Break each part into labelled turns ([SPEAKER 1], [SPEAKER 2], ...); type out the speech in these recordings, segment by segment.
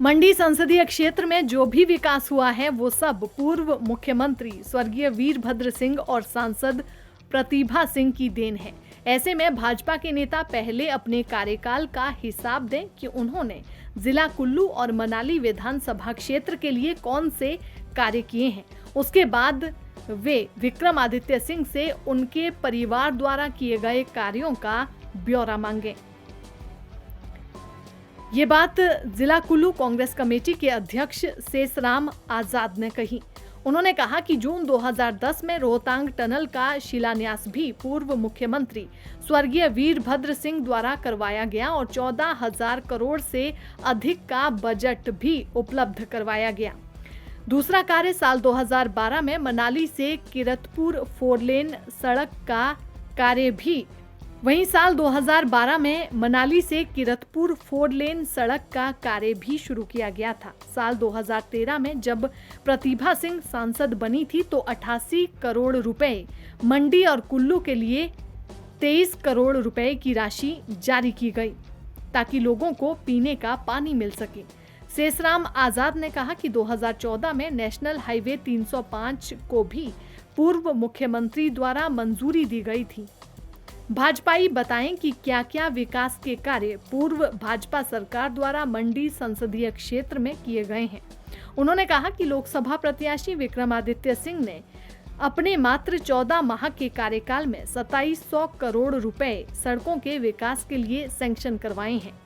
[SPEAKER 1] मंडी संसदीय क्षेत्र में जो भी विकास हुआ है वो सब पूर्व मुख्यमंत्री स्वर्गीय वीरभद्र सिंह और सांसद प्रतिभा सिंह की देन है। ऐसे में भाजपा के नेता पहले अपने कार्यकाल का हिसाब दें कि उन्होंने जिला कुल्लू और मनाली विधानसभा क्षेत्र के लिए कौन से कार्य किए हैं। उसके बाद वे विक्रमादित्य सिंह से उनके परिवार द्वारा किए गए कार्यों का ब्यौरा मांगे। ये बात जिला कुल्लू कांग्रेस कमेटी के अध्यक्ष शेषराम आजाद ने कही। उन्होंने कहा कि जून 2010 में रोहतांग टनल का शिलान्यास भी पूर्व मुख्यमंत्री स्वर्गीय वीरभद्र सिंह द्वारा करवाया गया और 14,000 करोड़ से अधिक का बजट भी उपलब्ध करवाया गया। दूसरा कार्य साल 2012 में मनाली से किरतपुर 4 लेन सड़क का कार्य भी वहीं साल 2012 में मनाली से किरतपुर 4 लेन सड़क का कार्य भी शुरू किया गया था। साल 2013 में जब प्रतिभा सिंह सांसद बनी थी तो 88 करोड़ रुपए मंडी और कुल्लू के लिए 23 करोड़ रुपए की राशि जारी की गई ताकि लोगों को पीने का पानी मिल सके। शेषराम आजाद ने कहा कि 2014 में नेशनल हाईवे 305 को भी पूर्व मुख्यमंत्री द्वारा मंजूरी दी गई थी। भाजपाई बताएं कि क्या क्या विकास के कार्य पूर्व भाजपा सरकार द्वारा मंडी संसदीय क्षेत्र में किए गए हैं। उन्होंने कहा कि लोकसभा प्रत्याशी विक्रमादित्य सिंह ने अपने मात्र 14 माह के कार्यकाल में 2700 करोड़ रुपए सड़कों के विकास के लिए सैंक्शन करवाए हैं।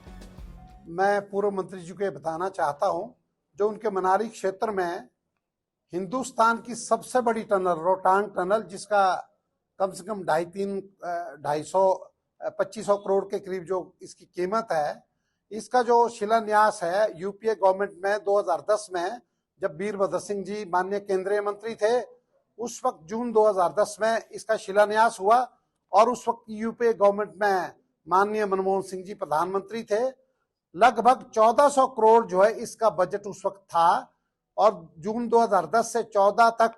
[SPEAKER 2] मैं पूर्व मंत्री जी को बताना चाहता हूं, जो उनके मनाली क्षेत्र में हिंदुस्तान की सबसे बड़ी टनल रोहतांग टनल, जिसका कम से कम 250-250 करोड़ के करीब जो इसकी कीमत है, इसका जो शिलान्यास है यूपीए गवर्नमेंट में 2010 में, जब वीरभद्र सिंह जी माननीय केंद्रीय मंत्री थे, उस वक्त जून 2010 में इसका शिलान्यास हुआ और उस वक्त यूपीए गवर्नमेंट में माननीय मनमोहन सिंह जी प्रधानमंत्री थे। लगभग 1400 करोड़ जो है इसका बजट उस वक्त था और जून 2010 से 14 तक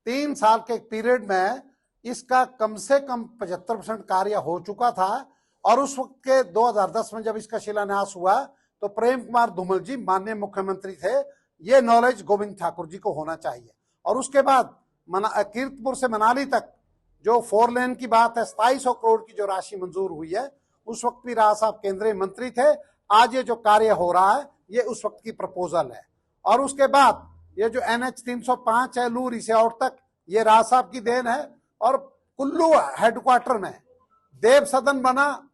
[SPEAKER 2] 3 साल के पीरियड में इसका कम से कम 75% कार्य हो चुका था। और उस वक्त के 2010 में जब इसका शिलान्यास हुआ तो प्रेम कुमार धूमल जी माननीय मुख्यमंत्री थे। ये नॉलेज गोविंद ठाकुर जी को होना चाहिए। और उसके बाद कीरतपुर से मनाली तक जो 4 लेन की बात है, 2700 करोड़ की जो राशि मंजूर हुई है, उस वक्त भी राव साहब केंद्रीय मंत्री थे। आज ये जो कार्य हो रहा है ये उस वक्त की प्रपोजल है। और उसके बाद ये जो NH 305 है लूरी से और तक, ये राव साहब की देन है। और कुल्लू हेडक्वार्टर में देव सदन बना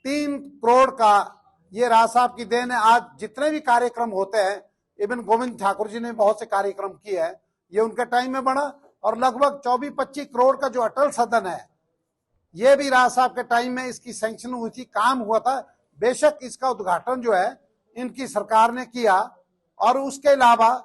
[SPEAKER 2] 3 करोड़ का, ये राव साहब की देन है। आज जितने भी कार्यक्रम होते हैं, इवन गोविंद ठाकुर जी ने बहुत से कार्यक्रम किए हैं, ये उनके टाइम में बना। और लगभग 24-25 करोड़ का जो अटल सदन है, ये भी राव साहब के टाइम में इसकी सैंक्शन हुई थी, काम हुआ था। बेशक इसका उद्घाटन जो है इनकी सरकार ने किया। और उसके अलावा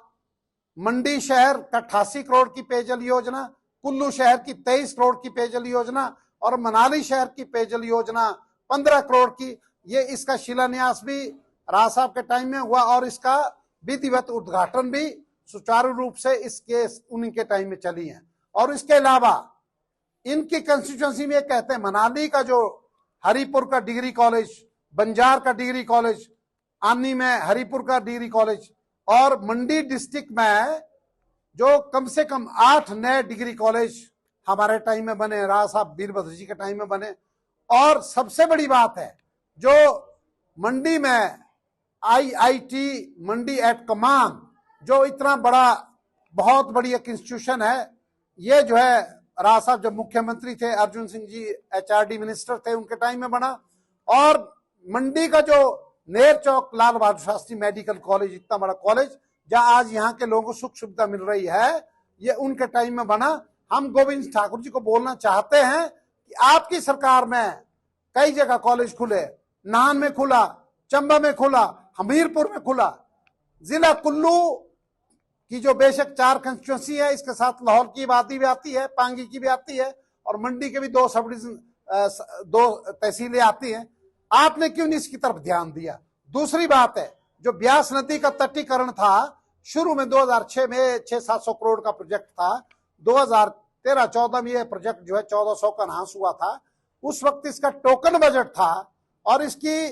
[SPEAKER 2] मंडी शहर का 88 करोड़ की पेयजल योजना, कुल्लू शहर की 23 करोड़ की पेयजल योजना और मनाली शहर की पेयजल योजना 15 करोड़ की, ये इसका शिलान्यास भी राव साहब के टाइम में हुआ और इसका विधिवत उद्घाटन भी सुचारू रूप से इसके उन्हीं के टाइम में चली है। और इसके अलावा इनकी कंस्टिट्यूएंसी में कहते हैं मनाली का जो हरिपुर का डिग्री कॉलेज, बंजार का डिग्री कॉलेज, आनी में हरिपुर का डिग्री कॉलेज और मंडी डिस्ट्रिक्ट में जो कम से कम 8 नए डिग्री कॉलेज हमारे टाइम में बने, राव साहब वीरभद्र जी के टाइम में बने। और सबसे बड़ी बात है जो मंडी में IIT मंडी एट कमान, जो इतना बड़ा बहुत बड़ी एक इंस्टीट्यूशन है, ये जो है राव साहब जब मुख्यमंत्री थे, अर्जुन सिंह जी HRD मिनिस्टर थे, उनके टाइम में बना। और मंडी का जो नेर चौक लाल बहादुर शास्त्री मेडिकल कॉलेज, इतना बड़ा कॉलेज जहां आज यहाँ के लोगों को सुख सुविधा मिल रही है, ये उनके टाइम में बना। हम गोविंद ठाकुर जी को बोलना चाहते हैं कि आपकी सरकार में कई जगह कॉलेज खुले, नाहन में खुला, चंबा में खुला, हमीरपुर में खुला। जिला कुल्लू की जो बेशक 4 कंस्टिट्यूंसी है, इसके साथ लाहौर की आबादी भी आती है, पांगी की भी आती है और मंडी के भी 2 सब डिवीजन 2 तहसीलें आती हैं। आपने क्यों नहीं इसकी तरफ ध्यान दिया? दूसरी बात है, जो ब्यास नदी का तटीकरण था, शुरू में 2006 में 600-700 करोड़ का प्रोजेक्ट था। 2013-14 में यह प्रोजेक्ट जो है 1400 का एनहांस हुआ था। उस वक्त इसका टोकन बजट था और इसकी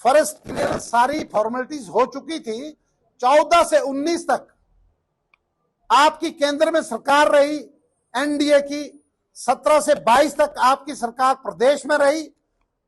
[SPEAKER 2] फॉरेस्ट क्लियरेंस सारी फॉर्मेलिटीज हो चुकी थी। 14 से 19 तक आपकी केंद्र में सरकार रही एनडीए की, 17 से 22 तक आपकी सरकार प्रदेश में रही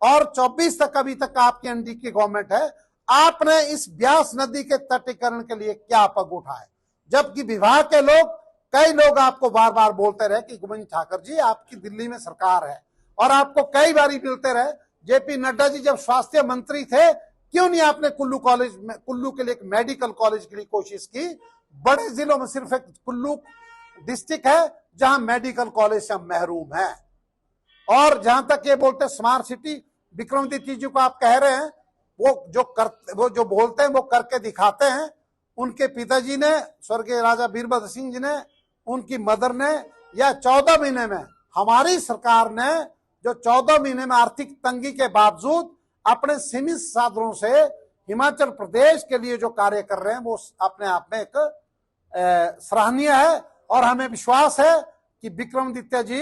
[SPEAKER 2] और 24 तक अभी तक आपकी एनडीए की गवर्नमेंट है। आपने इस ब्यास नदी के तटीकरण के लिए क्या पग उठाए? जबकि विभाग के लोग, कई लोग आपको बार बार बोलते रहे कि गोविंद ठाकुर जी आपकी दिल्ली में सरकार है, और आपको कई बारी मिलते रहे। जेपी नड्डा जी जब स्वास्थ्य मंत्री थे, क्यों नहीं आपने कुल्लू कॉलेज में, कुल्लू के लिए एक मेडिकल कॉलेज के लिए कोशिश की? बड़े जिलों में सिर्फ एक कुल्लू डिस्ट्रिक्ट है जहां मेडिकल कॉलेज से हम महरूम हैं। और जहां तक ये बोलते स्मार्ट सिटी, विक्रमादित्य जी को आप कह रहे हैं, वो जो बोलते हैं वो करके दिखाते हैं। उनके पिताजी ने, स्वर्गीय राजा वीरभद्र सिंह जी ने, उनकी मदर ने, या 14 महीने में हमारी सरकार ने, जो 14 महीने में आर्थिक तंगी के बावजूद अपने सीमित साधनों से हिमाचल प्रदेश के लिए जो कार्य कर रहे हैं वो अपने आप में एक सराहनीय है। और हमें विश्वास है कि विक्रमादित्य जी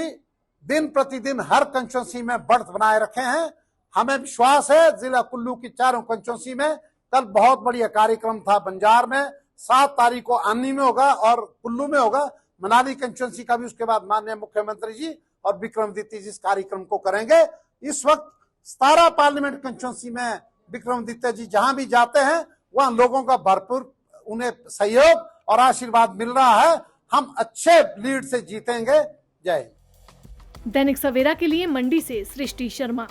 [SPEAKER 2] दिन प्रतिदिन हर कंस्टिट्यूंसी में बढ़त बनाए रखे हैं। हमें विश्वास है जिला कुल्लू की चारों कंस्टिट्यूंसी में कल बहुत बढ़िया कार्यक्रम था बंजार में, 7 तारीख को आनी में होगा और कुल्लू में होगा। मनाली कंस्टिट्यूंसी का भी उसके बाद माननीय मुख्यमंत्री जी और विक्रमादित्य जी इस कार्यक्रम को करेंगे। इस वक्त 17 पार्लियामेंट कंस्टिट्यूंसी में विक्रमादित्य जी जहां भी जाते हैं वहां लोगों का भरपूर उन्हें सहयोग और आशीर्वाद मिल रहा है। हम अच्छे लीड से जीतेंगे। जय हिंद।
[SPEAKER 1] दैनिक सवेरा के लिए मंडी से सृष्टि शर्मा।